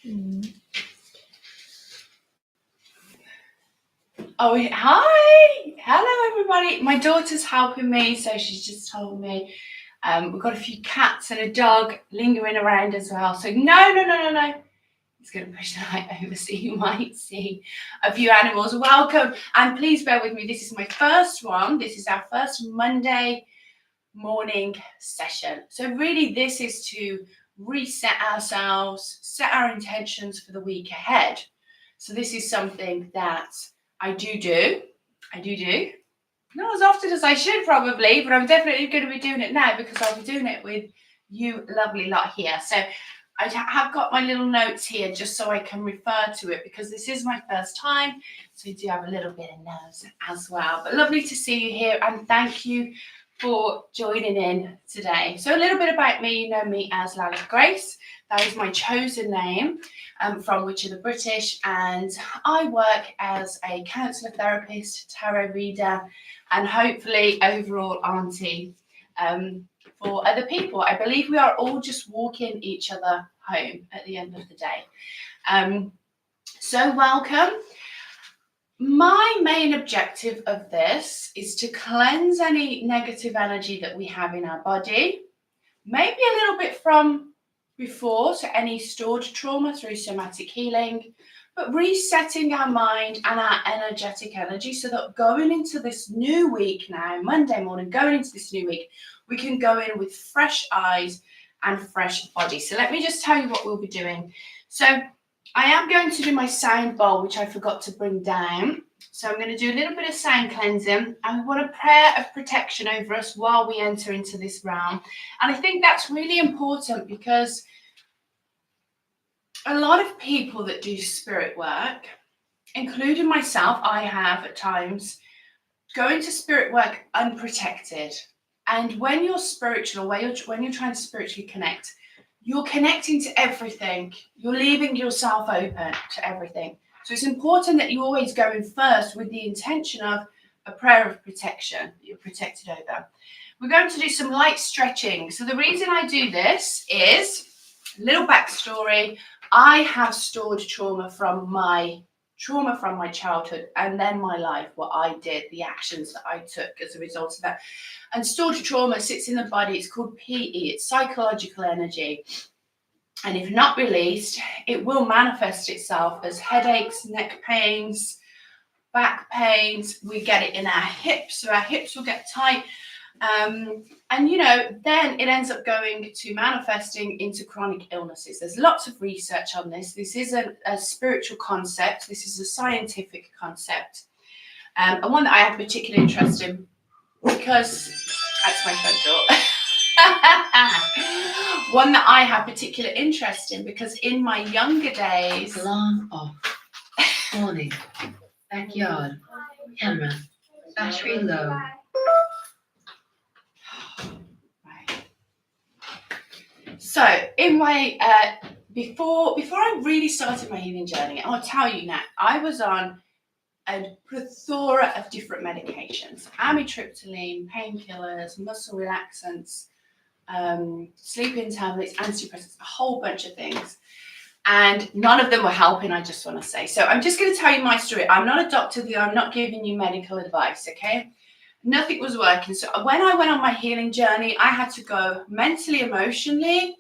Mm. Oh, hi! Hello, everybody. My daughter's helping me, so she's just told me we've got a few cats and a dog lingering around as well. So no. It's going to push the light over so you might see a few animals. Welcome, and please bear with me. This is my first one. This is our first Monday morning session. So really, this is to reset ourselves, set our intentions for the week ahead. So this is something that I do. Not as often as I should probably, but I'm definitely going to be doing it now because I'll be doing it with you lovely lot here. So I have got my little notes here just so I can refer to it because this is my first time. So I do have a little bit of nerves as well. But lovely to see you here and thank you for joining in today. So a little bit about me. You know me as Lalith Grace. That is my chosen name from which are the British, and I work as a counsellor, therapist, tarot reader, and hopefully overall auntie for other people. I believe we are all just walking each other home at the end of the day. So welcome. My main objective of this is to cleanse any negative energy that we have in our body, maybe a little bit from before, so any stored trauma through somatic healing, but resetting our mind and our energetic energy so that going into this new week now, Monday morning, going into this new week, we can go in with fresh eyes and fresh body. So let me just tell you what we'll be doing. So I am going to do my sound bowl, which I forgot to bring down. So I'm going to do a little bit of sound cleansing. I want a prayer of protection over us while we enter into this realm. And I think that's really important because a lot of people that do spirit work, including myself, I have at times, go into spirit work unprotected. And when you're spiritual, when you're trying to spiritually connect, you're connecting to everything. You're leaving yourself open to everything. So it's important that you always go in first with the intention of a prayer of protection that you're protected over. We're going to do some light stretching. So the reason I do this is a little backstory. I have stored trauma from my childhood and then my life, what I did, the actions that I took as a result of that. And stored trauma sits in the body. It's called PE. It's psychological energy. And if not released, it will manifest itself as headaches, neck pains, back pains. We get it in our hips, so our hips will get tight. And then it ends up going to manifesting into chronic illnesses. There's lots of research on this. This isn't a spiritual concept. This is a scientific concept. And one that I have particular interest in because that's my front door. One that I have particular interest in because in my younger days... Alarm off. Morning. Backyard. Camera. Battery low. So in my before I really started my healing journey, I'll tell you now, I was on a plethora of different medications: amitriptyline, painkillers, muscle relaxants, sleeping tablets, antidepressants, a whole bunch of things. And none of them were helping, I just want to say. So I'm just going to tell you my story. I'm not a doctor, I'm not giving you medical advice, okay? Nothing was working. So when I went on my healing journey, I had to go mentally, emotionally,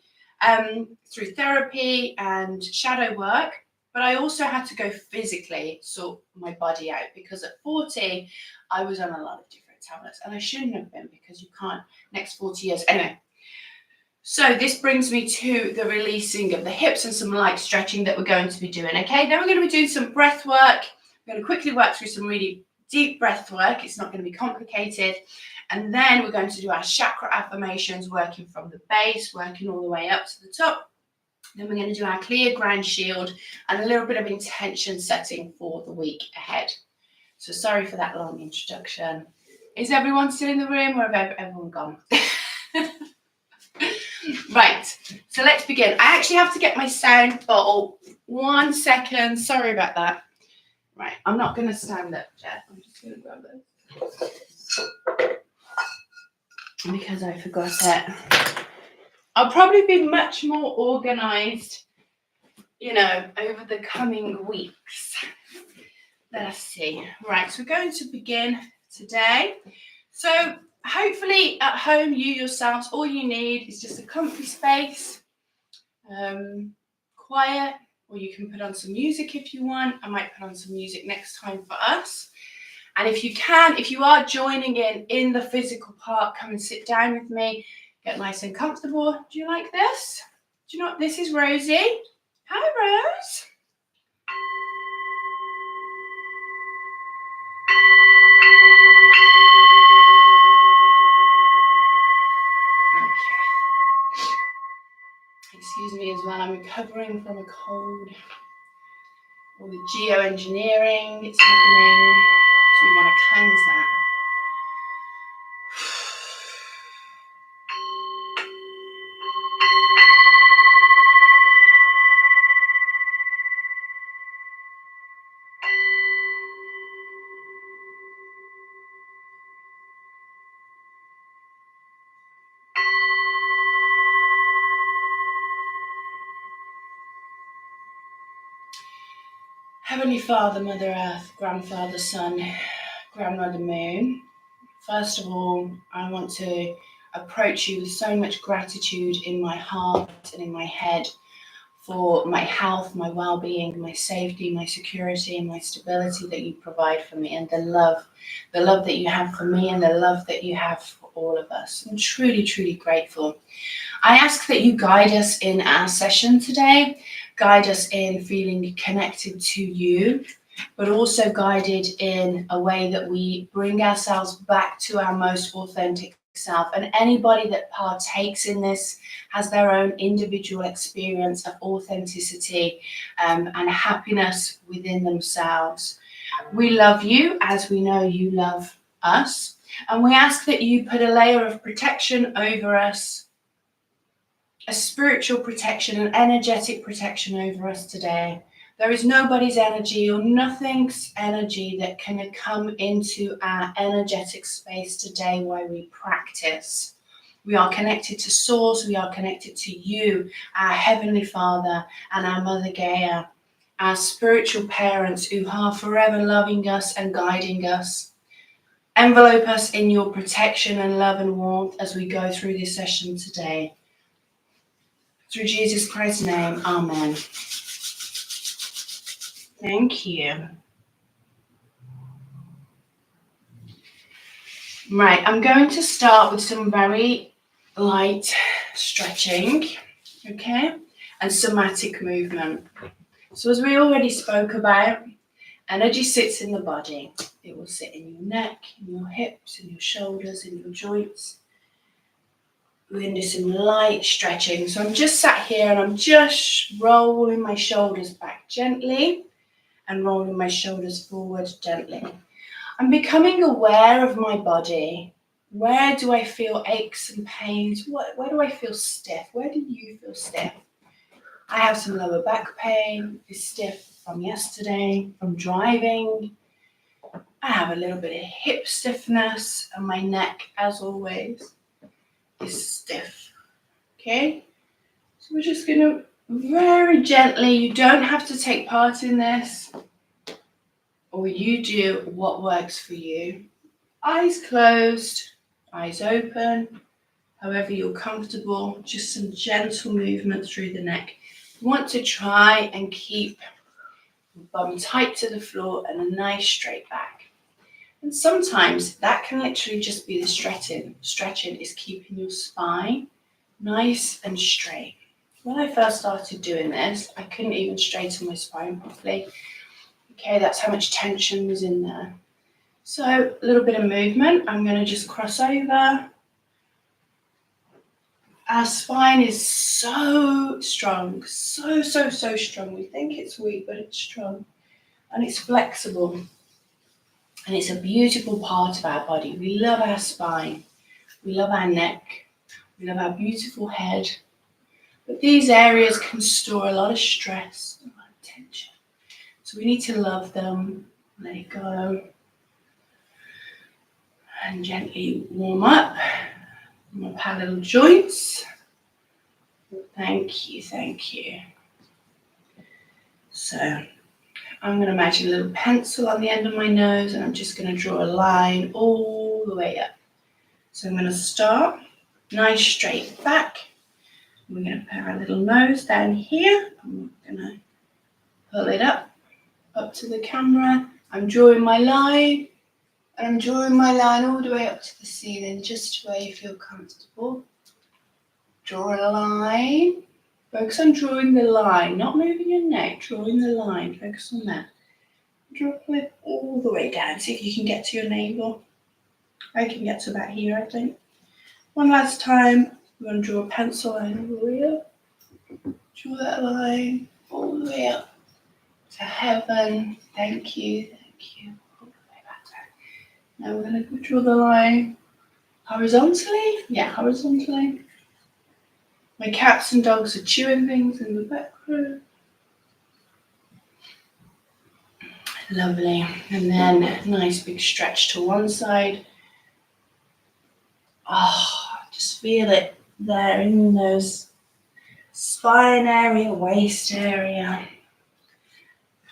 through therapy and shadow work, but I also had to go physically sort my body out because at 40, I was on a lot of different tablets and I shouldn't have been because you can't next 40 years. Anyway, so this brings me to the releasing of the hips and some light stretching that we're going to be doing, okay? Then we're going to be doing some breath work. We're going to quickly work through some really deep breath work. It's not going to be complicated. And then we're going to do our chakra affirmations, working from the base, working all the way up to the top. Then we're going to do our clear ground shield and a little bit of intention setting for the week ahead. So sorry for that long introduction. Is everyone still in the room or have everyone gone? Right, so let's begin. I actually have to get my sound bottle. 1 second. Sorry about that. Right, I'm not going to stand up, Jet. I'm just going to grab this. Because I forgot it. I'll probably be much more organised over the coming weeks. Let us see. Right, so we're going to begin today. So hopefully at home, you yourselves, all you need is just a comfy space, quiet, or you can put on some music if you want. I might put on some music next time for us. And if you are joining in the physical part, come and sit down with me, get nice and comfortable. Do you like this? Do you know what? This is Rosie. Hi, Rose. Okay. Excuse me as well. I'm recovering from a cold. All the geoengineering, it's happening. So we want to cleanse that. Heavenly Father, Mother Earth, Grandfather Sun, Grandmother Moon, first of all, I want to approach you with so much gratitude in my heart and in my head for my health, my well-being, my safety, my security, and my stability that you provide for me, and the love that you have for me, and the love that you have for all of us. I'm truly, truly grateful. I ask that you guide us in our session today, guide us in feeling connected to you, but also guided in a way that we bring ourselves back to our most authentic self. And anybody that partakes in this has their own individual experience of authenticity and happiness within themselves. We love you as we know you love us. And we ask that you put a layer of protection over us, a spiritual protection, an energetic protection over us today. There is nobody's energy or nothing's energy that can come into our energetic space today while we practice. We are connected to Source, we are connected to you, our Heavenly Father, and our Mother Gaia, our spiritual parents who are forever loving us and guiding us. Envelope us in your protection and love and warmth as we go through this session today. Through Jesus Christ's name, amen. Thank you. Right, I'm going to start with some very light stretching, okay, and somatic movement. So as we already spoke about, energy sits in the body. It will sit in your neck, in your hips, in your shoulders, in your joints. We're going to do some light stretching. So I'm just sat here and I'm just rolling my shoulders back gently and rolling my shoulders forward gently. I'm becoming aware of my body. Where do I feel aches and pains? Where do I feel stiff? Where do you feel stiff? I have some lower back pain. It's stiff from yesterday, from driving. I have a little bit of hip stiffness, and my neck, as always, is stiff. Okay? So we're just going to very gently, you don't have to take part in this, or you do what works for you. Eyes closed, eyes open, however you're comfortable, just some gentle movement through the neck. You want to try and keep the bum tight to the floor and a nice straight back. And sometimes that can literally just be the stretching. Stretching is keeping your spine nice and straight. When I first started doing this, I couldn't even straighten my spine properly. Okay, that's how much tension was in there. So a little bit of movement. I'm going to just cross over. Our spine is so strong, so strong. We think it's weak, but it's strong. And it's flexible. And it's a beautiful part of our body. We love our spine. We love our neck. We love our beautiful head. But these areas can store a lot of stress, a lot of tension. So we need to love them, let it go. And gently warm up my paddle joints. Thank you, thank you. So I'm going to imagine a little pencil on the end of my nose, and I'm just going to draw a line all the way up. So I'm going to start nice straight back. We're going to put our little nose down here. I'm going to pull it up to the camera. I'm drawing my line, and I'm drawing my line all the way up to the ceiling, just where you feel comfortable. Draw a line. Focus on drawing the line, not moving your neck, drawing the line. Focus on that. Draw it all the way down. See if you can get to your navel. I can get to about here, I think. One last time. We're going to draw a pencil line all the way up. Draw that line all the way up to heaven. Thank you. Thank you. All the way back down. Now we're going to draw the line horizontally. Yeah, horizontally. My cats and dogs are chewing things in the background. Lovely. And then nice big stretch to one side. Oh, just feel it there in those spine area, waist area.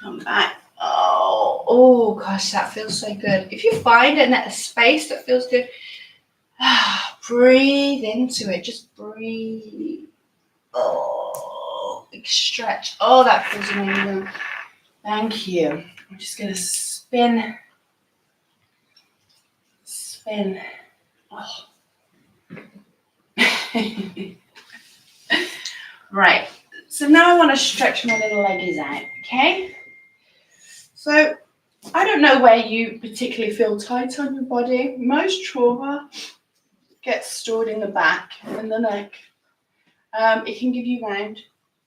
Come back. Oh gosh, that feels so good. If you find a space that feels good, breathe into it. Just breathe. Oh, big stretch. Oh, that feels amazing. Thank you. I'm just going to spin. Oh. Right. So now I want to stretch my little leggies out, okay? So I don't know where you particularly feel tight on your body. Most trauma gets stored in the back and the neck. It can give you round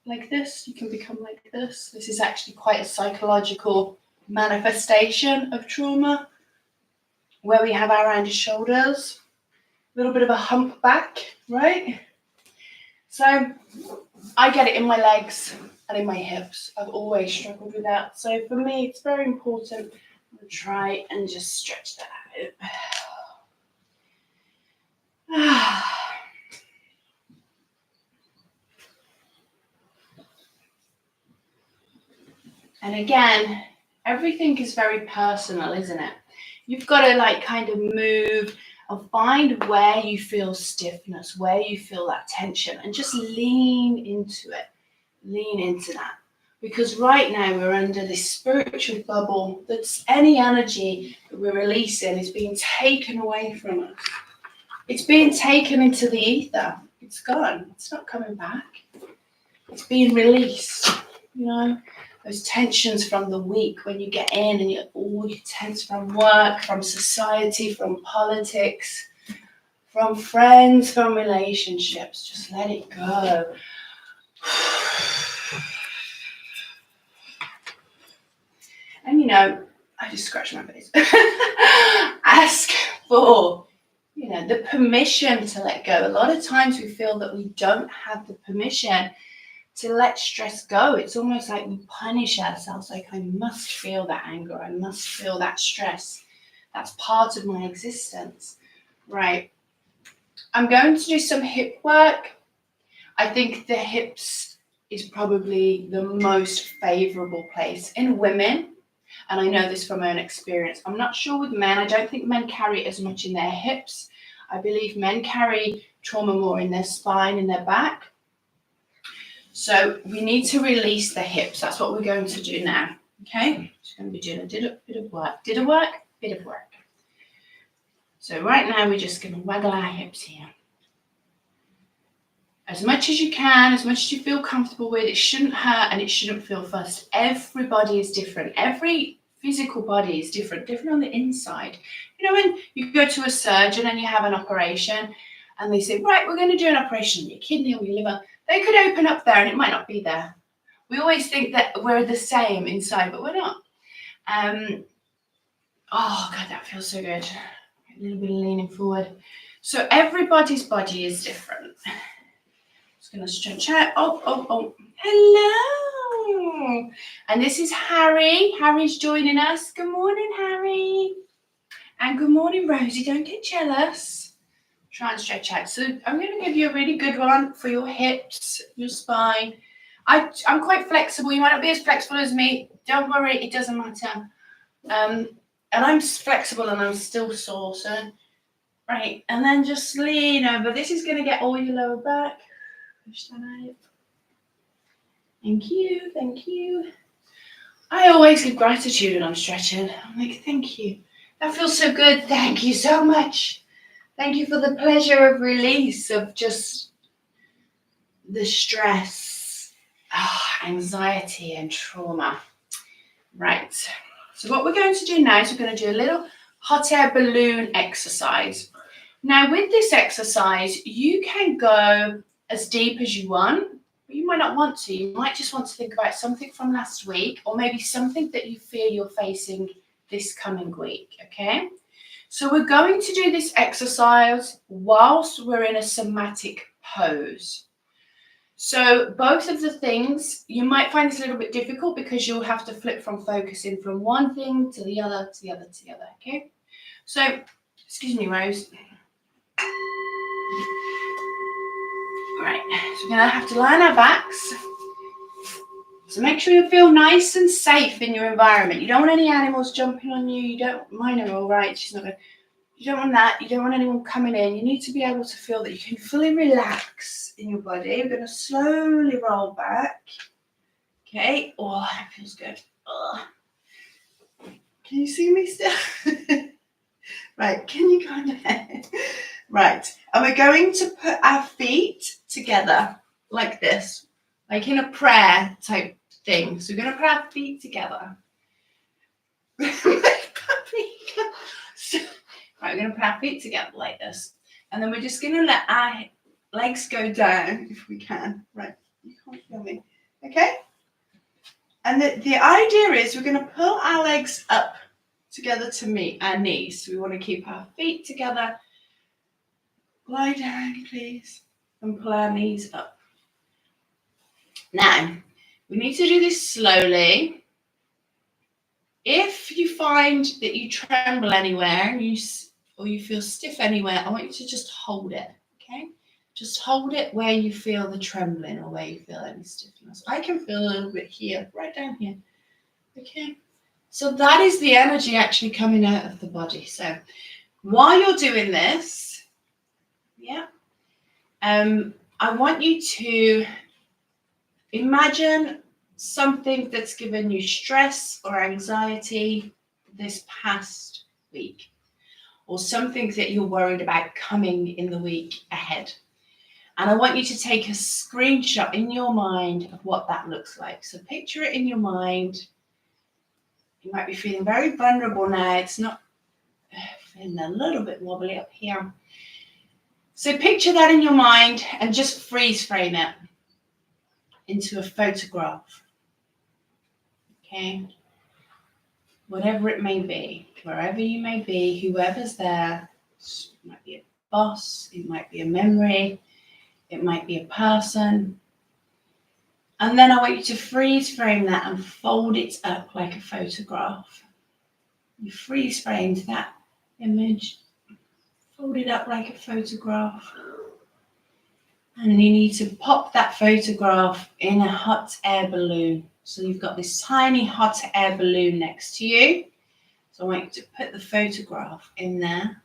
like this. You can become like this. This is actually quite a psychological manifestation of trauma, where we have our rounded shoulders, a little bit of a hump back, right? So I get it in my legs and in my hips. I've always struggled with that. So for me, it's very important to try and just stretch that out. And again, everything is very personal, isn't it? You've got to kind of move and find where you feel stiffness, where you feel that tension, and just lean into it. Lean into that. Because right now we're under this spiritual bubble that's any energy that we're releasing is being taken away from us. It's being taken into the ether. It's gone. It's not coming back. It's being released, Those tensions from the week when you get in and you're tense from work, from society, from politics, from friends, from relationships. Just let it go. And I just scratched my face. Ask for, the permission to let go. A lot of times we feel that we don't have the permission to let stress go. It's almost like we punish ourselves, like I must feel that anger, I must feel that stress. That's part of my existence. Right. I'm going to do some hip work. I think the hips is probably the most favorable place in women. And I know this from my own experience. I'm not sure with men. I don't think men carry as much in their hips. I believe men carry trauma more in their spine, in their back. So we need to release the hips. That's what we're going to do now. Okay? Just going to be doing a bit of work. Bit of work. So right now we're just going to waggle our hips here. As much as you can, as much as you feel comfortable with. It shouldn't hurt and it shouldn't feel fussed. Everybody is different. Every physical body is different on the inside. When you go to a surgeon and you have an operation and they say, right, we're going to do an operation on your kidney or your liver. They could open up there and it might not be there. We always think that we're the same inside, but we're not. Oh, God, that feels so good. A little bit of leaning forward. So everybody's body is different. Just going to stretch out. Oh. Hello. And this is Harry. Harry's joining us. Good morning, Harry. And good morning, Rosie. Don't get jealous. Try and stretch out. So I'm going to give you a really good one for your hips, your spine. I'm quite flexible. You might not be as flexible as me. Don't worry, it doesn't matter. And I'm flexible and I'm still sore. So, right. And then just lean over. This is going to get all your lower back. Push that out. Thank you. Thank you. I always give gratitude when I'm stretching. I'm like, thank you. That feels so good. Thank you so much. Thank you for the pleasure of release of just the stress, anxiety and trauma. Right. So what we're going to do now is we're going to do a little hot air balloon exercise. Now with this exercise, you can go as deep as you want. You might not want to. You might just want to think about something from last week or maybe something that you feel you're facing this coming week, okay? So we're going to do this exercise whilst we're in a somatic pose. So both of the things, you might find this a little bit difficult because you'll have to flip from focusing from one thing to the other, to the other, to the other, okay? So, excuse me, Rose. Right, so we're going to have to lie on our backs. So make sure you feel nice and safe in your environment. You don't want any animals jumping on you. You don't, mine are all right. She's not going to, you don't want that. You don't want anyone coming in. You need to be able to feel that you can fully relax in your body. We're going to slowly roll back. Okay. Oh, that feels good. Oh. Can you see me still? Right. Can you kind of? Right. And we're going to put our feet together like this, like in a prayer type thing. So we're going to put our feet together. Right, we're going to put our feet together like this. And then we're just going to let our legs go down if we can. Right. You can't feel me. Okay. And the idea is we're going to pull our legs up together to meet our knees. So we want to keep our feet together. Lie down, please, and pull our knees up. Now, we need to do this slowly. If you find that you tremble anywhere or you feel stiff anywhere, I want you to just hold it, okay? Just hold it where you feel the trembling or where you feel any stiffness. I can feel a little bit here, right down here, okay? So that is the energy actually coming out of the body. So while you're doing this, I want you to imagine something that's given you stress or anxiety this past week, or something that you're worried about coming in the week ahead. And I want you to take a screenshot in your mind of what that looks like. So picture it in your mind. You might be feeling very vulnerable now. It's not feeling a little bit wobbly up here. So picture that in your mind and just freeze frame it into a photograph. Okay? Whatever it may be, wherever you may be, whoever's there, it might be a boss, it might be a memory, it might be a person. And then I want you to freeze frame that and fold it up like a photograph. You freeze framed that image, fold it up like a photograph. And you need to pop that photograph in a hot air balloon. So you've got this tiny hot air balloon next to you. So I want you to put the photograph in there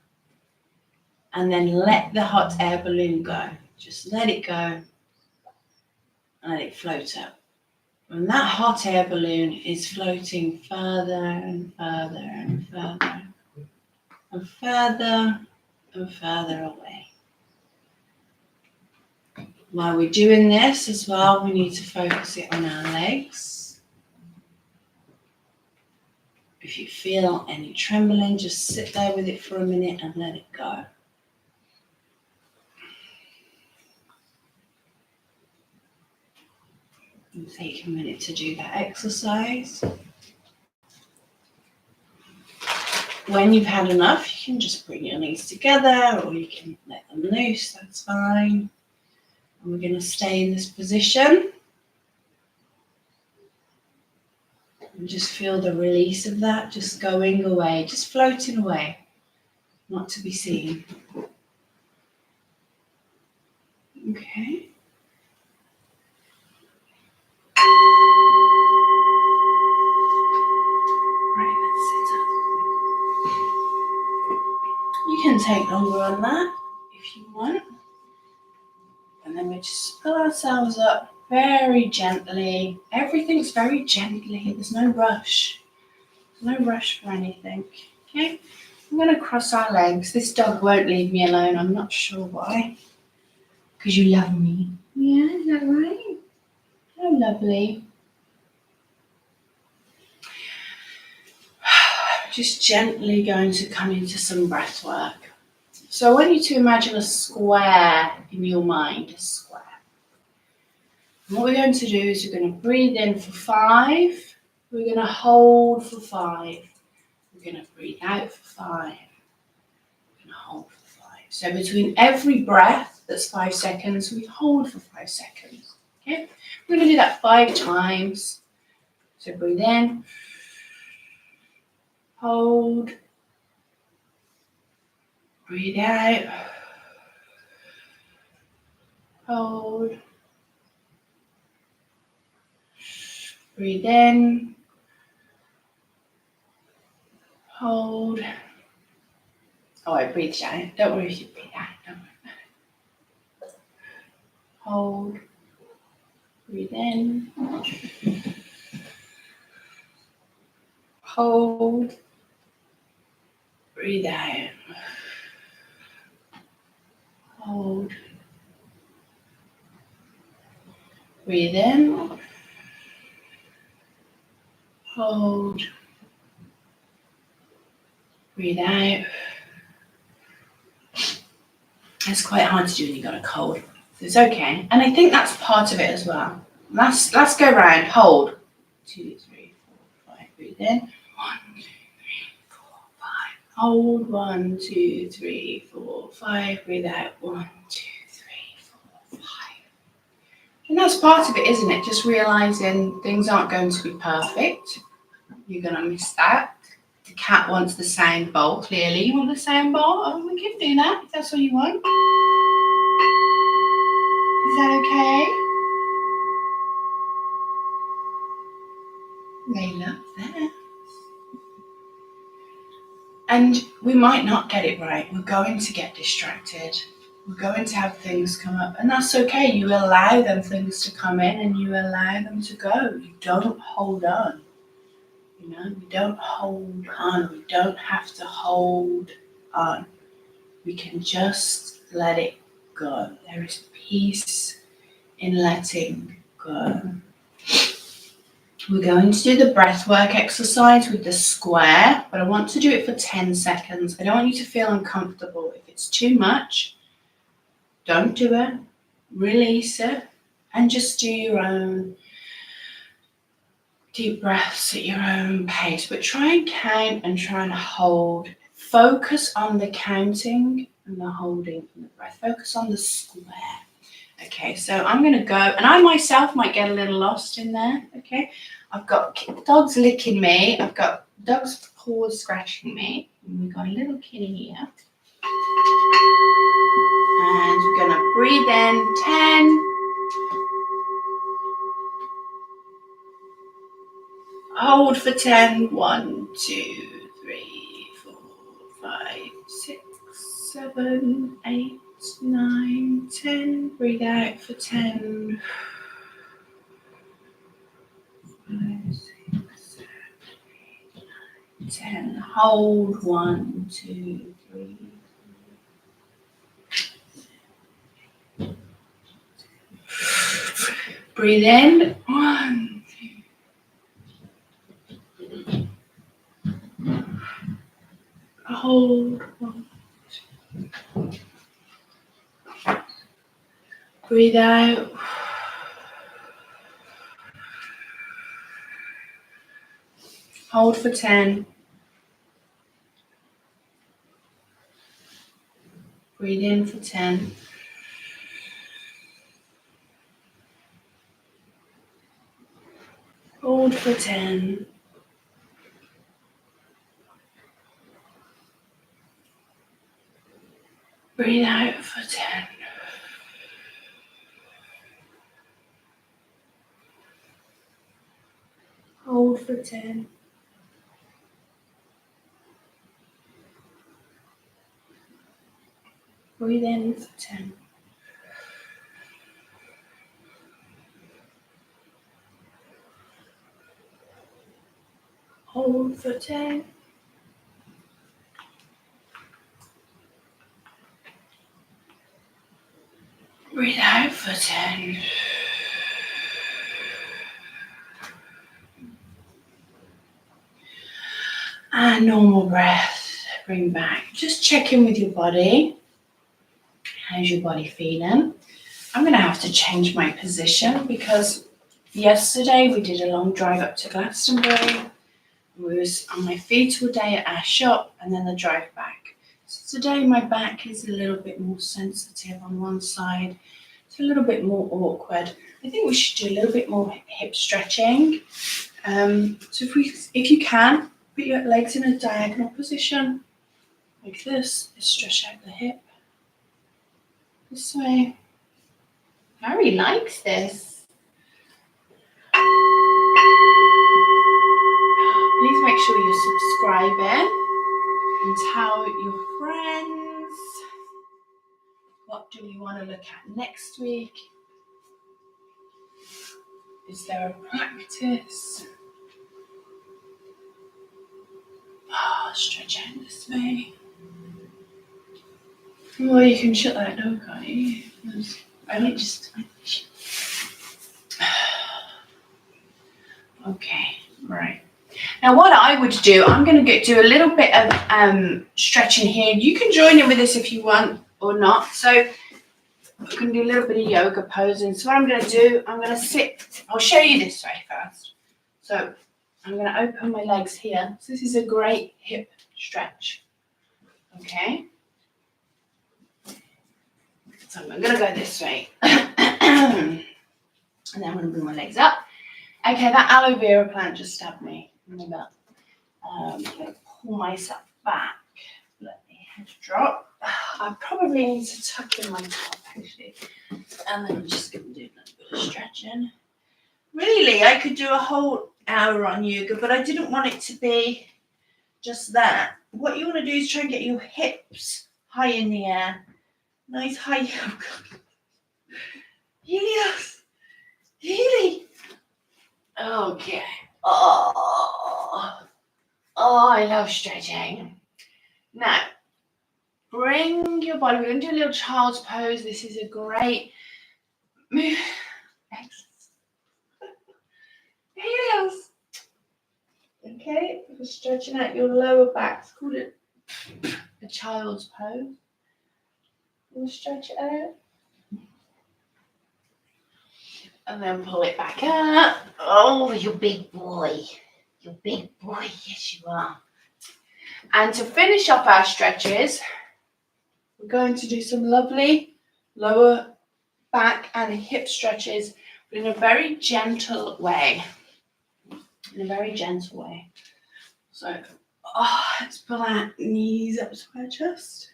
and then let the hot air balloon go. Just let it go and let it float up. And that hot air balloon is floating further and further and further and further and further away. While we're doing this as well, we need to focus it on our legs. If you feel any trembling, just sit there with it for a minute and let it go. And take a minute to do that exercise. When you've had enough, you can just bring your knees together or you can let them loose, that's fine. And we're going to stay in this position. And just feel the release of that, just going away, just floating away, not to be seen. Okay. take longer on that if you want. And then we just pull ourselves up very gently. Everything's very gently. There's no rush. There's no rush for anything. Okay? I'm going to cross our legs. This dog won't leave me alone. I'm not sure why. Because you love me. Yeah, is that right? Oh, lovely. Just gently going to come into some breath work. So I want you to imagine a square in your mind, a square. And what we're going to do is we're going to breathe in for 5. We're going to hold for 5. We're going to breathe out for 5. We're going to hold for 5. So between every breath, that's 5 seconds, we hold for 5 seconds. Okay? We're going to do that 5 times. So breathe in. Hold. Breathe out. Hold. Breathe in. Hold. Oh, I breathed out. Don't worry if you breathe out. Don't worry. Hold. Breathe in. Hold. Breathe out. Hold. Breathe in. Hold. Breathe out. It's quite hard to do when you've got a cold. So it's okay. And I think that's part of it as well. Let's go round. Hold. 2, 3, 4, 5. Breathe in. 1, 2, 3, 4, 5. Hold. 1, 2, 3, 4, 5. Breathe out. 1, 2, 3, 4, 5. And that's part of it, isn't it? Just realizing things aren't going to be perfect. You're going to miss that. The cat wants the sound bowl, clearly. You want the sound bowl? Oh, we can do that if that's what you want. Is that okay? They love that. And we might not get it right. We're going to get distracted. We're going to have things come up. And that's okay. You allow them things to come in and you allow them to go. You don't hold on. You know, we don't hold on. We don't have to hold on. We can just let it go. There is peace in letting go. We're going to do the breathwork exercise with the square, but I want to do it for 10 seconds. I don't want you to feel uncomfortable. If it's too much, don't do it. Release it and just do your own deep breaths at your own pace. But try and count and try and hold. Focus on the counting and the holding and the breath. Focus on the square. Okay, so I'm going to go, and I myself might get a little lost in there, okay? I've got dogs licking me, I've got dogs' paws scratching me, and we've got a little kitty here. And we're going to breathe in, 10. Hold for 10, 1, 2, 3, 4, 5, 6, 7, 8, 9, 10. Breathe out for 10. 5, 6, 7, 8, 9, 10. Hold 1, 2, 3. Breathe in. 1, 2. Hold 1, 2. Breathe out. Hold for 10. Breathe in for 10. Hold for 10. Breathe out for 10. Hold for 10. Breathe in for 10. Hold for 10. Breathe out for 10. And normal breath. Bring back. Just check in with your body. How's your body feeling? I'm going to have to change my position because yesterday we did a long drive up to Glastonbury. I was on my feet all day at our shop and then the drive back. So today my back is a little bit more sensitive on one side. It's a little bit more awkward. I think we should do a little bit more hip stretching. So if you can, put your legs in a diagonal position like this. Stretch out the hip. This way. Harry likes this. Please make sure you're subscribing and tell your friends. What do we want to look at next week? Is there a practice? Stretch out this way. Well, you can shut that door, can't you? Okay, right. Now what I would do, I'm going to do a little bit of stretching here. You can join in with this if you want or not. So I'm going to do a little bit of yoga posing. So what I'm going to do, I'm going to sit. I'll show you this way first. So I'm going to open my legs here. So this is a great hip stretch. Okay. So I'm going to go this way. And then I'm going to bring my legs up. Okay, that aloe vera plant just stabbed me in the butt. I'm going to pull myself back. Let the head drop. I probably need to tuck in my top actually. And then I'm just going to do a little bit of stretching. Really, I could do a whole hour on yoga, but I didn't want it to be just that. What you want to do is try and get your hips high in the air. Nice high yoga. Helios. Healy. Okay. Oh, I love stretching. Now, bring your body. We're going to do a little child's pose. This is a great move. Helios. Okay, we're stretching out your lower back. It's called a child's pose. We'll stretch it out. And then pull it back up. Oh, you big boy. You big boy. Yes, you are. And to finish off our stretches, we're going to do some lovely lower back and hip stretches, but in a very gentle way. In a very gentle way. So, let's pull our knees up to our chest.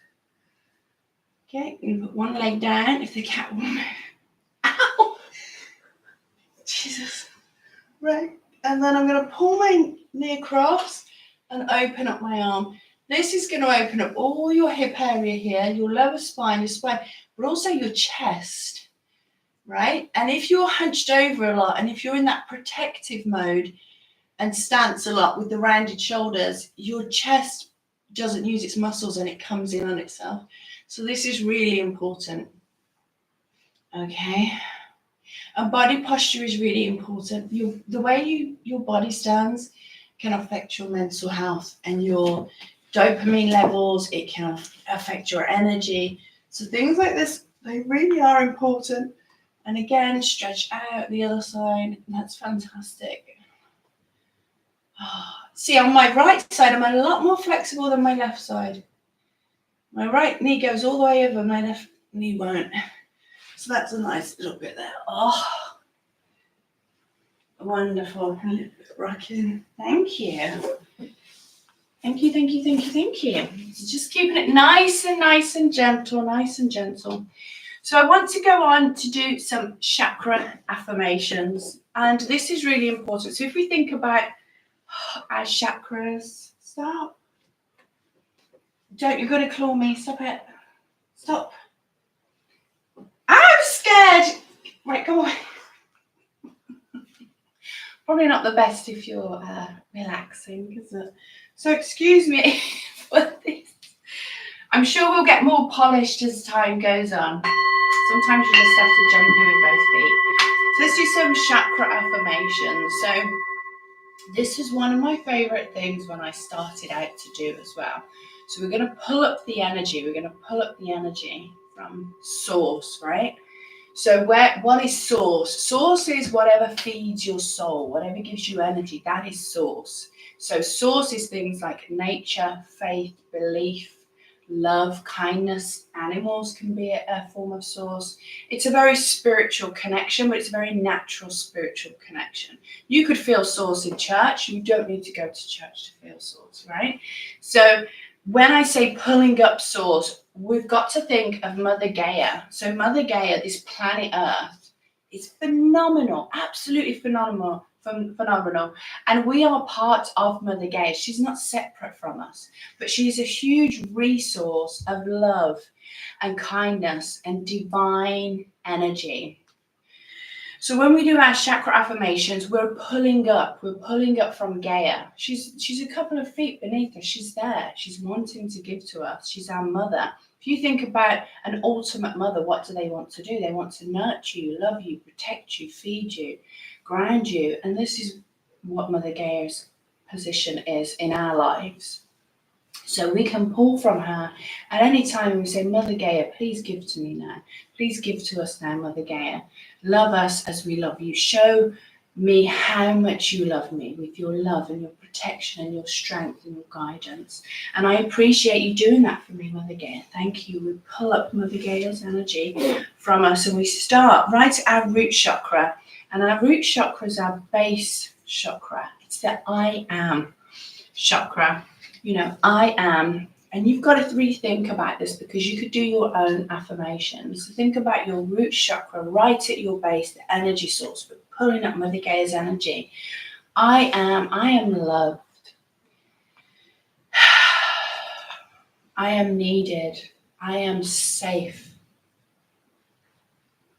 Okay, you can put one leg down if the cat will move. Ow! Jesus. Right, and then I'm going to pull my knee across and open up my arm. This is going to open up all your hip area here, your lower spine, your spine, but also your chest, right? And if you're hunched over a lot and if you're in that protective mode and stance a lot with the rounded shoulders, your chest doesn't use its muscles and it comes in on itself. So this is really important. Okay. And body posture is really important. The way your body stands can affect your mental health and your dopamine levels. It can affect your energy. So things like this, they really are important. And again, stretch out the other side. That's fantastic. See, on my right side, I'm a lot more flexible than my left side. My right knee goes all the way over, my left knee won't. So that's a nice little bit there. Oh, wonderful. A little bit of rocking. Thank you. Thank you, thank you, thank you, thank you. So just keeping it nice and gentle, nice and gentle. So I want to go on to do some chakra affirmations. And this is really important. So if we think about our chakras, stop. Don't, you're going to claw me. Stop it. Stop. scared. Right, come on. Probably not the best if you're relaxing, is it? So excuse me for this. I'm sure we'll get more polished as time goes on. Sometimes you just have to jump in with both feet. So let's do some chakra affirmations. So this is one of my favorite things when I started out to do as well. So we're going to pull up the energy. We're going to pull up the energy from source, right? So what is source? Source is whatever feeds your soul, whatever gives you energy, that is source. So source is things like nature, faith, belief, love, kindness. Animals can be a form of source. It's a very spiritual connection, but it's a very natural spiritual connection. You could feel source in church. You don't need to go to church to feel source, right? So when I say pulling up source, we've got to think of Mother Gaia. So Mother Gaia, this planet Earth, is phenomenal, absolutely phenomenal. And we are part of Mother Gaia. She's not separate from us, but she's a huge resource of love and kindness and divine energy. So when we do our chakra affirmations, we're pulling up from Gaia. She's a couple of feet beneath us. She's there. She's wanting to give to us. She's our mother. If you think about an ultimate mother, what do they want to do? They want to nurture you, love you, protect you, feed you, ground you. And this is what Mother Gaia's position is in our lives. So we can pull from her at any time. We say, Mother Gaia, please give to me now. Please give to us now, Mother Gaia. Love us as we love you. Show me how much you love me with your love and your protection and your strength and your guidance. And I appreciate you doing that for me, Mother Gaia. Thank you. We pull up Mother Gaia's energy from us and we start right at our root chakra. And our root chakra is our base chakra. It's the I am chakra. You know, I am, and you've got to rethink about this because you could do your own affirmations. So think about your root chakra right at your base, the energy source, but pulling up Mother Gaia's energy. I am loved. I am needed. I am safe.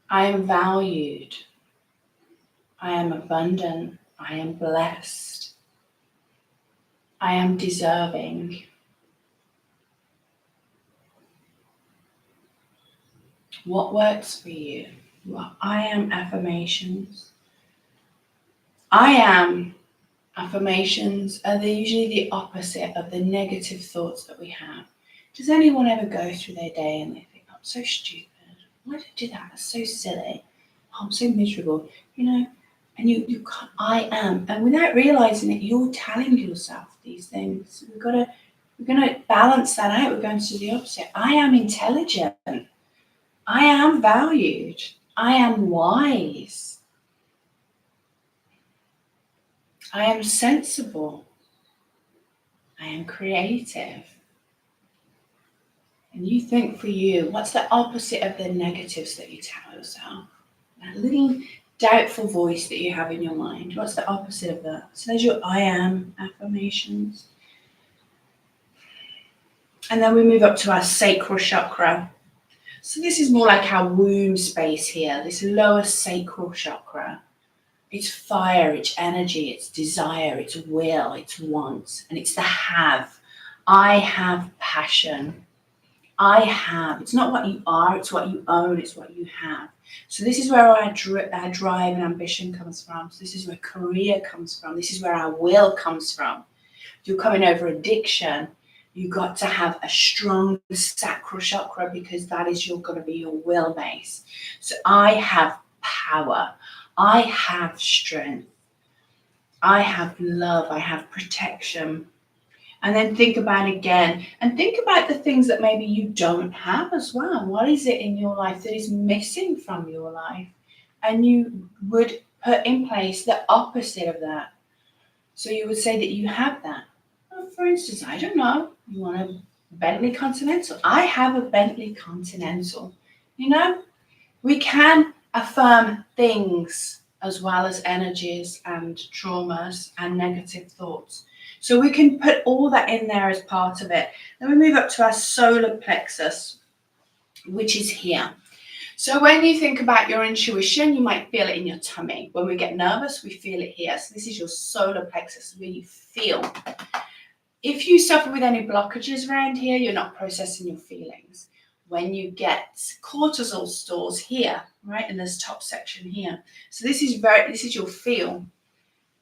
I am valued. I am abundant. I am blessed. I am deserving. What works for you? Well, I am affirmations. I am affirmations are usually the opposite of the negative thoughts that we have. Does anyone ever go through their day and they think, I'm so stupid. Why did I do that? That's so silly. Oh, I'm so miserable. You know, and you can't, I am. And without realizing it, you're telling yourself these things. We're gonna balance that out. We're going to do the opposite. I am intelligent. I am valued. I am wise. I am sensible. I am creative. And you think for you, what's the opposite of the negatives that you tell yourself? That little doubtful voice that you have in your mind. What's the opposite of that? So there's your I am affirmations. And then we move up to our sacral chakra. So this is more like our womb space here, this lower sacral chakra. It's fire, it's energy, it's desire, it's will, it's wants, and it's the have. I have passion. I have. It's not what you are, it's what you own, it's what you have. So this is where our drive and ambition comes from. So this is where career comes from. This is where our will comes from. If you're coming over addiction, you've got to have a strong sacral chakra because that is going to be your will base. So I have power. I have strength. I have love. I have protection. And then think about it again. And think about the things that maybe you don't have as well. What is it in your life that is missing from your life? And you would put in place the opposite of that. So you would say that you have that. For instance, I don't know, you want a Bentley Continental? I have a Bentley Continental. You know, we can affirm things as well as energies and traumas and negative thoughts. So we can put all that in there as part of it. Then we move up to our solar plexus, which is here. So when you think about your intuition, you might feel it in your tummy. When we get nervous, we feel it here. So this is your solar plexus, where you feel. If you suffer with any blockages around here, you're not processing your feelings. When you get cortisol stores here, right, in this top section here. So this is your feel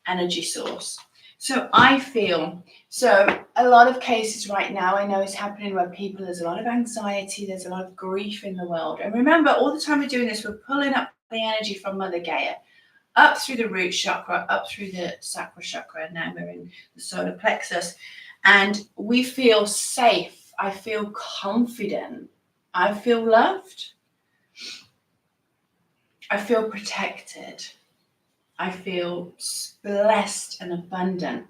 energy source. So I feel, so a lot of cases right now I know is happening where there's a lot of anxiety, there's a lot of grief in the world. And remember, all the time we're doing this, we're pulling up the energy from Mother Gaia, up through the root chakra, up through the sacral chakra, and now we're in the solar plexus. And we feel safe. I feel confident. I feel loved. I feel protected. I feel blessed and abundant.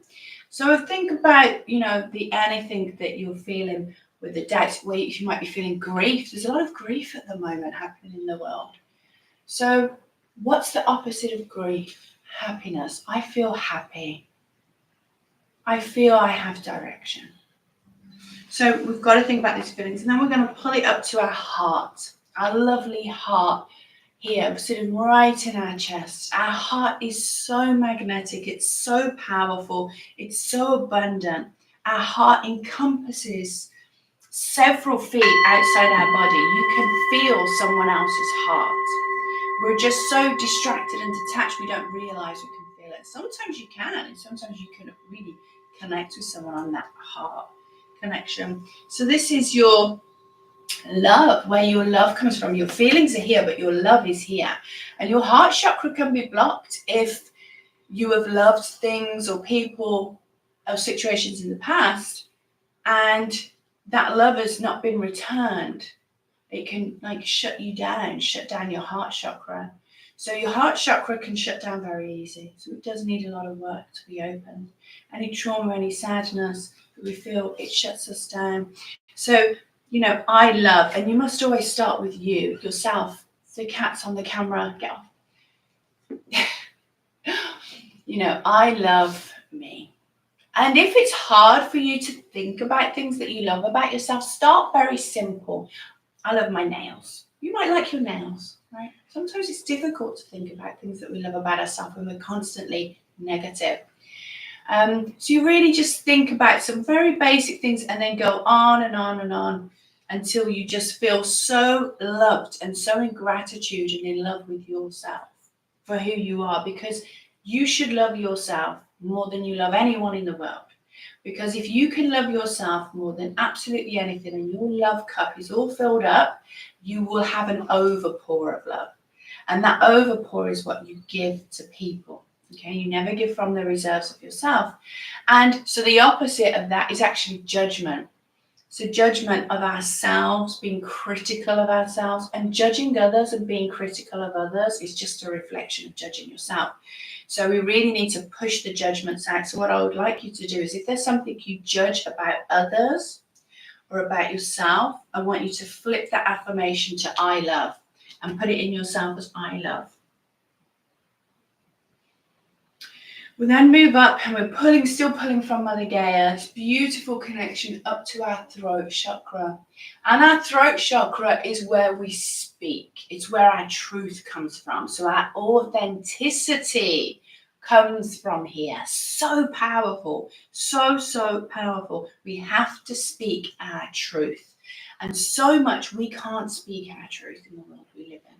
So think about, the anything that you're feeling with the doubts, where you might be feeling grief. There's a lot of grief at the moment happening in the world. So what's the opposite of grief? Happiness. I feel happy. I feel I have direction. So we've got to think about these feelings, and then we're going to pull it up to our heart, our lovely heart. Here, sitting right in our chest. Our heart is so magnetic, it's so powerful, it's so abundant. Our heart encompasses several feet outside our body. You can feel someone else's heart. We're just so distracted and detached, we don't realize we can feel it. Sometimes you can, and sometimes you can really connect with someone on that heart connection. So this is your love, where your love comes from. Your feelings are here, but your love is here. And your heart chakra can be blocked if you have loved things or people or situations in the past, and that love has not been returned. It can shut down your heart chakra. So your heart chakra can shut down very easy. So it does need a lot of work to be opened. Any trauma, any sadness that we feel, it shuts us down. So I love, and you must always start with yourself. The cat's on the camera, get off. I love me. And if it's hard for you to think about things that you love about yourself, start very simple. I love my nails. You might like your nails, right? Sometimes it's difficult to think about things that we love about ourselves when we're constantly negative. So you really just think about some very basic things and then go on and on and on until you just feel so loved and so in gratitude and in love with yourself for who you are, because you should love yourself more than you love anyone in the world. Because if you can love yourself more than absolutely anything and your love cup is all filled up, you will have an overpour of love. And that overpour is what you give to people. Okay, you never give from the reserves of yourself. And so the opposite of that is actually judgment. So judgment of ourselves, being critical of ourselves, and judging others and being critical of others is just a reflection of judging yourself. So we really need to push the judgments out. So what I would like you to do is, if there's something you judge about others or about yourself, I want you to flip that affirmation to I love and put it in yourself as I love. We then move up and we're still pulling from Mother Gaia. It's beautiful connection up to our throat chakra. And our throat chakra is where we speak. It's where our truth comes from. So our authenticity comes from here. So powerful. So powerful. We have to speak our truth. And so much we can't speak our truth in the world we live in.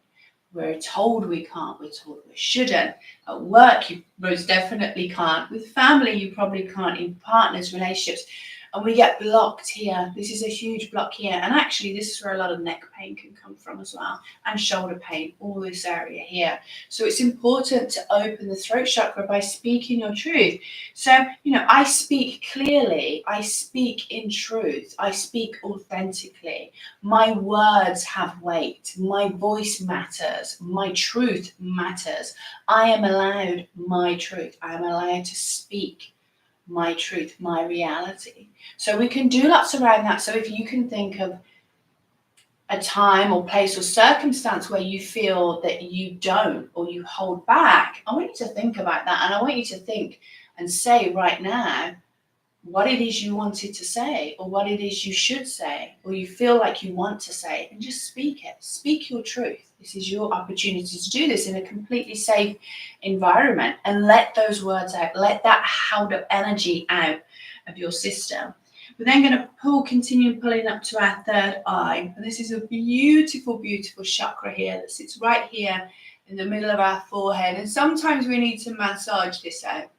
We're told we can't, we're told we shouldn't. At work, you most definitely can't. With family, you probably can't. In partners, relationships. And we get blocked here. This is a huge block here. And actually, this is where a lot of neck pain can come from as well. And shoulder pain, all this area here. So it's important to open the throat chakra by speaking your truth. So, I speak clearly. I speak in truth. I speak authentically. My words have weight. My voice matters. My truth matters. I am allowed my truth. I am allowed to speak my truth, my reality. So we can do lots around that. So if you can think of a time or place or circumstance where you feel that you don't or you hold back, I want you to think about that. And I want you to think and say right now, what it is you wanted to say, or what it is you should say, or you feel like you want to say, and just speak it. Speak your truth. This is your opportunity to do this in a completely safe environment, and let those words out. Let that held up energy out of your system. We're then going to continue pulling up to our third eye. And this is a beautiful, beautiful chakra here that sits right here in the middle of our forehead. And sometimes we need to massage this out.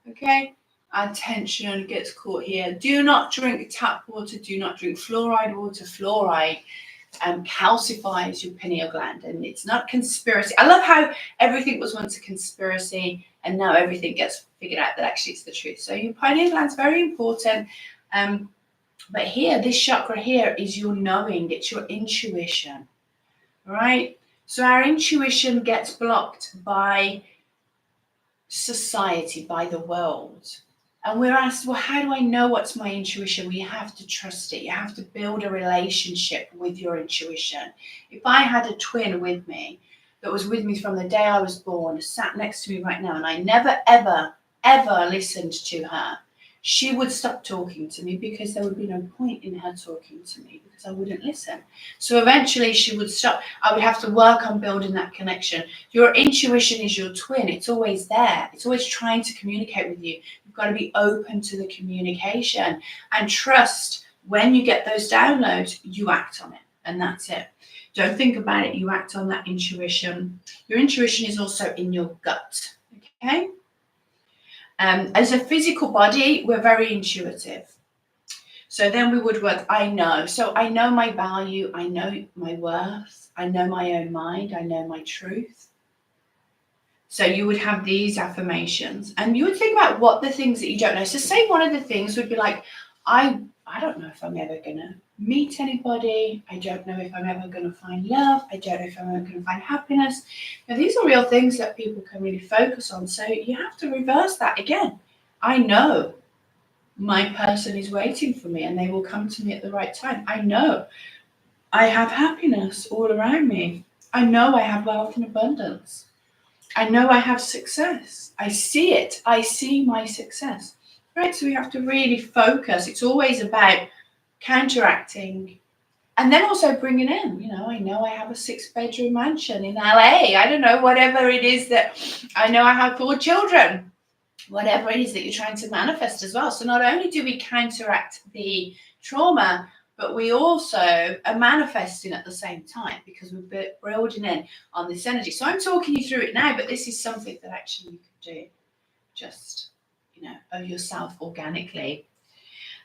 Okay? Our tension gets caught here. Do not drink tap water. Do not drink fluoride water. Fluoride calcifies your pineal gland, and it's not conspiracy. I love how everything was once a conspiracy, and now everything gets figured out that actually it's the truth. So your pineal gland is very important. But here, this chakra here is your knowing. It's your intuition, right? So our intuition gets blocked by society, by the world. And we're asked, well, how do I know what's my intuition? Well, you have to trust it. You have to build a relationship with your intuition. If I had a twin with me that was with me from the day I was born, sat next to me right now, and I never, ever, ever listened to her, she would stop talking to me, because there would be no point in her talking to me, because I wouldn't listen. So eventually she would stop. I would have to work on building that connection. Your intuition is your twin. It's always there. It's always trying to communicate with you. You've got to be open to the communication and trust when you get those downloads, you act on it, and that's it. Don't think about it. You act on that intuition. Your intuition is also in your gut, okay? As a physical body, we're very intuitive. So then we would work, I know. So I know my value, I know my worth, I know my own mind, I know my truth. So you would have these affirmations, and you would think about what the things that you don't know. So say one of the things would be like, I don't know if I'm ever going to meet anybody. I don't know if I'm ever going to find love. I don't know if I'm ever going to find happiness. Now, these are real things that people can really focus on. So you have to reverse that again. I know my person is waiting for me, and they will come to me at the right time. I know I have happiness all around me. I know I have wealth and abundance. I know I have success. I see it. I see my success. Right, so we have to really focus. It's always about counteracting, and then also bringing in, I know I have a 6-bedroom mansion in LA. I don't know, whatever it is that I know I have 4 children, whatever it is that you're trying to manifest as well. So not only do we counteract the trauma, but we also are manifesting at the same time, because we're building in on this energy. So I'm talking you through it now, but this is something that actually you can do just of yourself organically.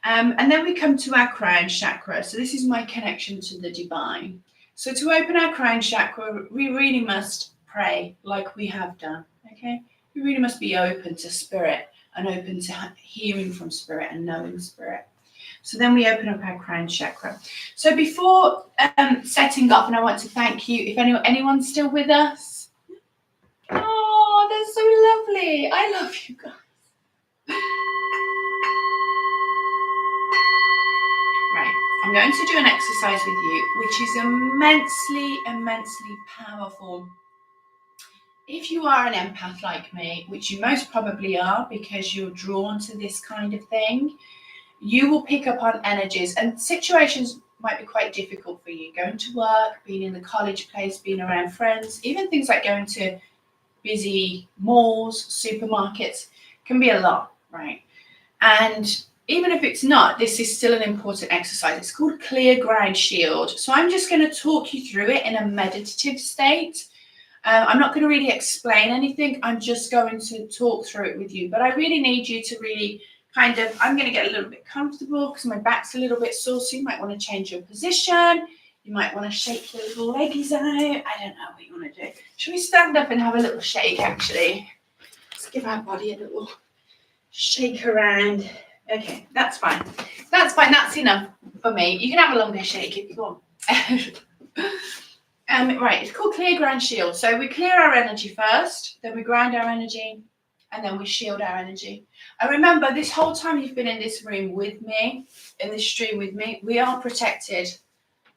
And then we come to our crown chakra. So this is my connection to the divine. So to open our crown chakra, we really must pray like we have done, okay? We really must be open to spirit, and open to hearing from spirit and knowing spirit. So then we open up our crown chakra. So before setting off, and I want to thank you, if anyone's still with us. Oh, that's so lovely. I love you guys. Right, I'm going to do an exercise with you, which is immensely, immensely powerful. If you are an empath like me, which you most probably are, because you're drawn to this kind of thing, you will pick up on energies, and situations might be quite difficult for you. Going to work, being in the college place, being around friends, even things like going to busy malls, supermarkets, can be a lot, right? And even if it's not, this is still an important exercise. It's called Clear Ground Shield. So I'm just going to talk you through it in a meditative state. I'm not going to really explain anything. I'm just going to talk through it with you. But I really need you to really I'm going to get a little bit comfortable because my back's a little bit sore. So you might want to change your position. You might want to shake your little leggies out. I don't know what you want to do. Should we stand up and have a little shake, actually? Let's give our body a little shake around. Okay, that's fine. That's fine. That's enough for me. You can have a longer shake if you want. Right, it's called Clear Ground Shield. So we clear our energy first, then we ground our energy, and then we shield our energy. And remember, this whole time you've been in this room with me, in this stream with me, we are protected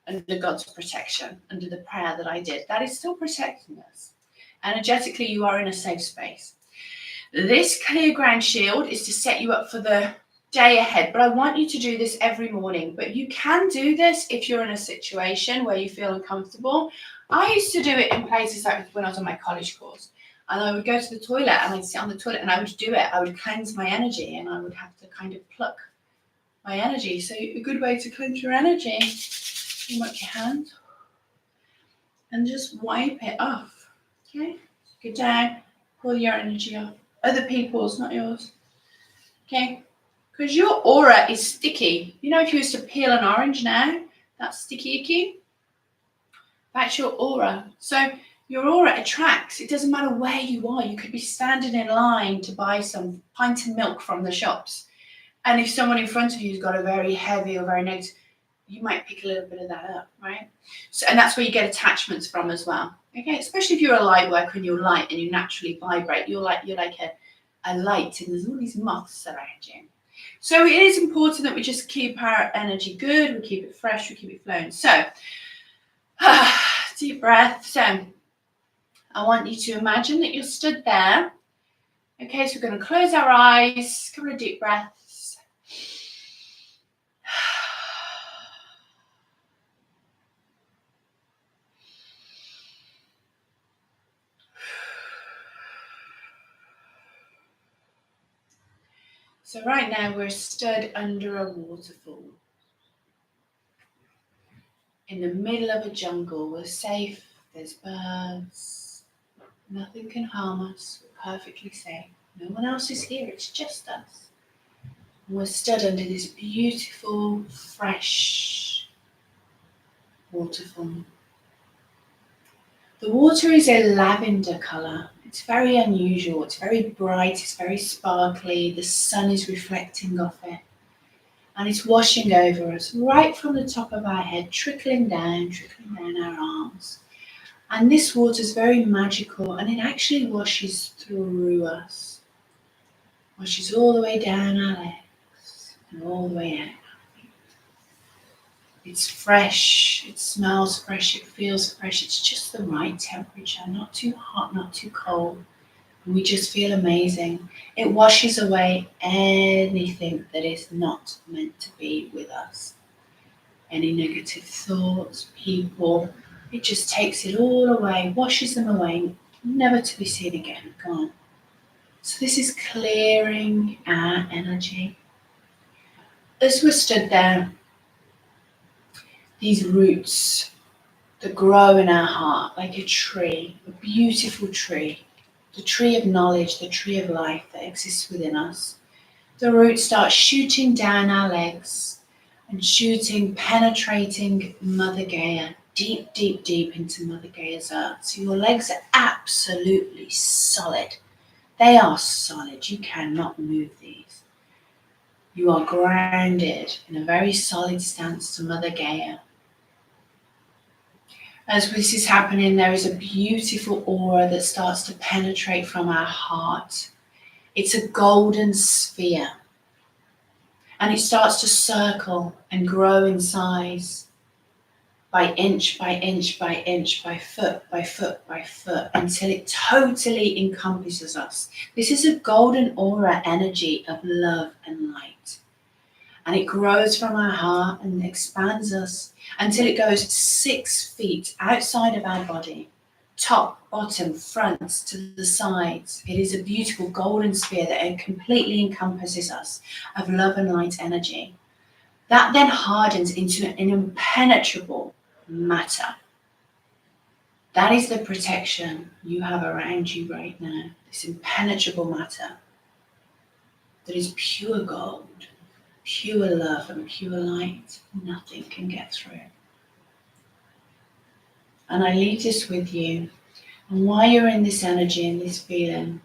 under God's protection, under the prayer that I did. That is still protecting us. Energetically, you are in a safe space. This Clear Ground Shield is to set you up for the day ahead, but I want you to do this every morning. But you can do this if you're in a situation where you feel uncomfortable. I used to do it in places like when I was on my college course, and I would go to the toilet and I'd sit on the toilet and I would do it. I would cleanse my energy and I would have to kind of pluck my energy. So a good way to cleanse your energy, you wipe your hand and just wipe it off. Okay, go down, pull your energy off. Other people's, not yours. Okay, because your aura is sticky. You know, if you was to peel an orange now, that's sticky icky. That's your aura. So your aura attracts. It doesn't matter where you are. You could be standing in line to buy some pint of milk from the shops. And if someone in front of you has got a very heavy or very negative, you might pick a little bit of that up, right? So, and that's where you get attachments from as well. Okay, especially if you're a light worker and you're light and you naturally vibrate, you're like a light, and there's all these moths around you. So it is important that we just keep our energy good, we keep it fresh, we keep it flowing. So deep breath. So I want you to imagine that you're stood there. Okay, so we're going to close our eyes, a couple of deep breaths. So right now we're stood under a waterfall. In the middle of a jungle. We're safe, there's birds, nothing can harm us, we're perfectly safe. No one else is here, it's just us. And we're stood under this beautiful, fresh waterfall. The water is a lavender colour. It's very unusual, it's very bright, it's very sparkly, the sun is reflecting off it. And it's washing over us right from the top of our head, trickling down our arms. And this water is very magical, and it actually washes through us. Washes all the way down our legs and all the way out our feet. It's fresh, it smells fresh, it feels fresh. It's just the right temperature, not too hot, not too cold. And we just feel amazing. It washes away anything that is not meant to be with us. Any negative thoughts, people, it just takes it all away, washes them away, never to be seen again, gone. So this is clearing our energy. As we're stood there, these roots that grow in our heart like a tree, a beautiful tree, the tree of knowledge, the tree of life that exists within us. The roots start shooting down our legs and penetrating Mother Gaia, deep, deep, deep into Mother Gaia's earth. So your legs are absolutely solid. They are solid. You cannot move these. You are grounded in a very solid stance to Mother Gaia. As this is happening, there is a beautiful aura that starts to penetrate from our heart. It's a golden sphere. And it starts to circle and grow in size by inch, by inch, by inch, by foot, by foot, by foot, until it totally encompasses us. This is a golden aura energy of love and light. And it grows from our heart and expands us until it goes 6 feet outside of our body, top, bottom, front, to the sides. It is a beautiful golden sphere that completely encompasses us of love and light energy. That then hardens into an impenetrable matter. That is the protection you have around you right now, this impenetrable matter that is pure gold. Pure love and pure light, nothing can get through. And I leave this with you. And while you're in this energy and this feeling,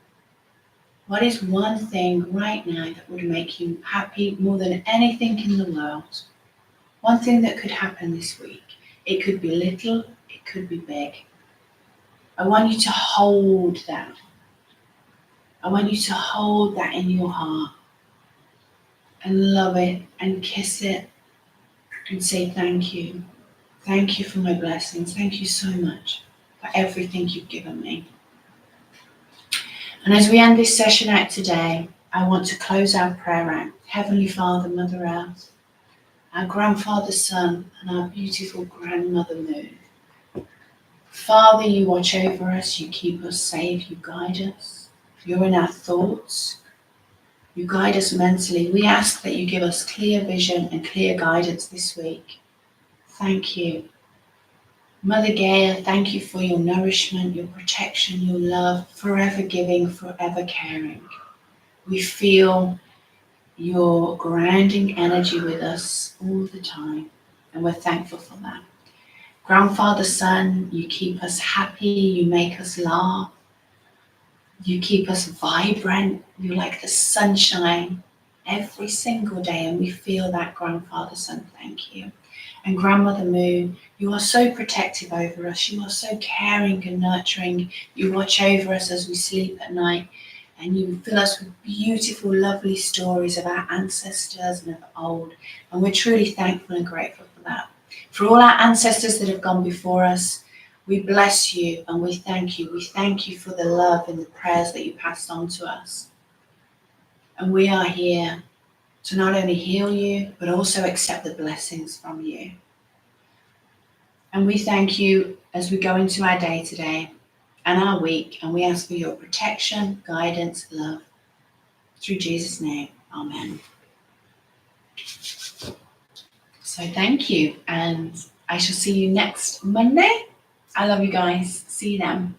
what is one thing right now that would make you happy more than anything in the world? One thing that could happen this week. It could be little, it could be big. I want you to hold that. I want you to hold that in your heart. And love it and kiss it and say thank you. Thank you for my blessings. Thank you so much for everything you've given me. And as we end this session out today, I want to close our prayer out. Heavenly Father, Mother Earth, our grandfather Sun, and our beautiful grandmother Moon. Father, you watch over us, you keep us safe, you guide us. You're in our thoughts. You guide us mentally. We ask that you give us clear vision and clear guidance this week. Thank you. Mother Gaia, thank you for your nourishment, your protection, your love, forever giving, forever caring. We feel your grounding energy with us all the time, and we're thankful for that. Grandfather Sun, you keep us happy, you make us laugh, you keep us vibrant, you're like the sunshine every single day, and we feel that, Grandfather Sun, thank you. And Grandmother Moon, you are so protective over us, you are so caring and nurturing, you watch over us as we sleep at night, and you fill us with beautiful, lovely stories of our ancestors and of old, and we're truly thankful and grateful for that. For all our ancestors that have gone before us, we bless you and we thank you. We thank you for the love and the prayers that you passed on to us. And we are here to not only heal you, but also accept the blessings from you. And we thank you as we go into our day today and our week, and we ask for your protection, guidance, love. Through Jesus' name, amen. So thank you, and I shall see you next Monday. I love you guys. See you then.